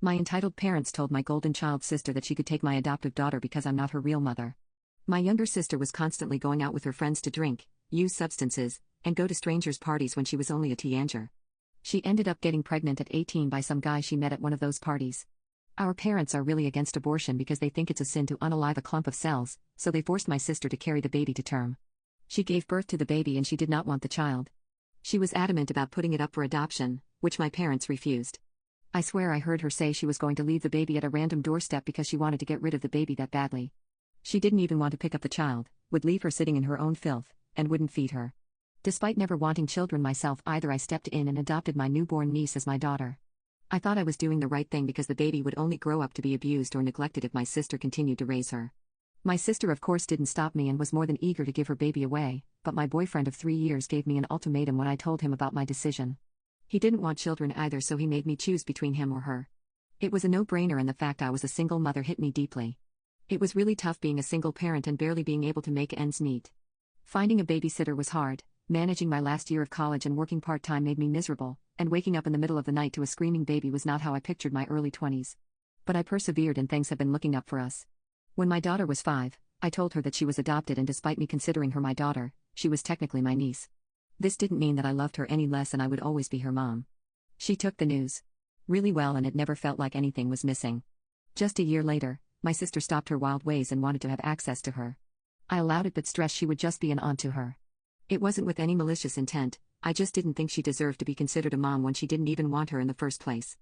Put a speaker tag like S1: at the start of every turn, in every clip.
S1: My entitled parents told my golden child sister that she could take my adoptive daughter because I'm not her real mother. My younger sister was constantly going out with her friends to drink, use substances, and go to strangers' parties when she was only a teenager. She ended up getting pregnant at 18 by some guy she met at one of those parties. Our parents are really against abortion because they think it's a sin to unalive a clump of cells, so they forced my sister to carry the baby to term. She gave birth to the baby and she did not want the child. She was adamant about putting it up for adoption, which my parents refused. I swear I heard her say she was going to leave the baby at a random doorstep because she wanted to get rid of the baby that badly. She didn't even want to pick up the child, would leave her sitting in her own filth, and wouldn't feed her. Despite never wanting children myself either, I stepped in and adopted my newborn niece as my daughter. I thought I was doing the right thing because the baby would only grow up to be abused or neglected if my sister continued to raise her. My sister of course didn't stop me and was more than eager to give her baby away, but my boyfriend of 3 years gave me an ultimatum when I told him about my decision. He didn't want children either, so he made me choose between him or her. It was a no-brainer, and the fact I was a single mother hit me deeply. It was really tough being a single parent and barely being able to make ends meet. Finding a babysitter was hard, managing my last year of college and working part-time made me miserable, and waking up in the middle of the night to a screaming baby was not how I pictured my early 20s. But I persevered and things have been looking up for us. When my daughter was 5, I told her that she was adopted, and despite me considering her my daughter, she was technically my niece. This didn't mean that I loved her any less and I would always be her mom. She took the news really well and it never felt like anything was missing. Just a year later, my sister stopped her wild ways and wanted to have access to her. I allowed it but stressed she would just be an aunt to her. It wasn't with any malicious intent, I just didn't think she deserved to be considered a mom when she didn't even want her in the first place.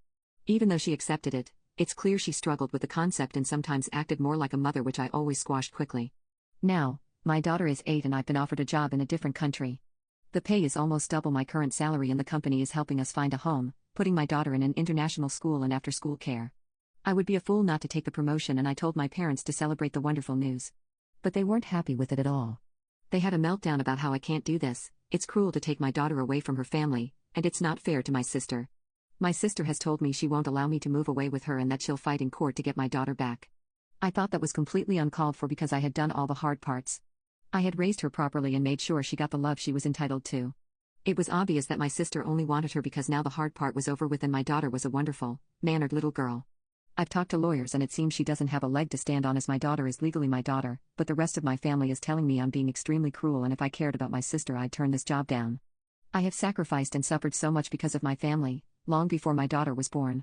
S1: Even though she accepted it, it's clear she struggled with the concept and sometimes acted more like a mother, which I always squashed quickly. Now, my daughter is 8 and I've been offered a job in a different country. The pay is almost double my current salary and the company is helping us find a home, putting my daughter in an international school and after-school care. I would be a fool not to take the promotion, and I told my parents to celebrate the wonderful news. But they weren't happy with it at all. They had a meltdown about how I can't do this, it's cruel to take my daughter away from her family, and it's not fair to my sister. My sister has told me she won't allow me to move away with her and that she'll fight in court to get my daughter back. I thought that was completely uncalled for because I had done all the hard parts. I had raised her properly and made sure she got the love she was entitled to. It was obvious that my sister only wanted her because now the hard part was over with and my daughter was a wonderful, mannered little girl. I've talked to lawyers and it seems she doesn't have a leg to stand on as my daughter is legally my daughter, but the rest of my family is telling me I'm being extremely cruel, and if I cared about my sister I'd turn this job down. I have sacrificed and suffered so much because of my family, long before my daughter was born.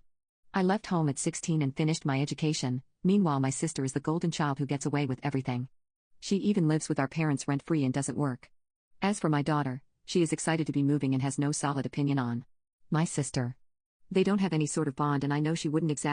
S1: I left home at 16 and finished my education, meanwhile my sister is the golden child who gets away with everything. She even lives with our parents rent-free and doesn't work. As for my daughter, she is excited to be moving and has no solid opinion on my sister. They don't have any sort of bond and I know she wouldn't exactly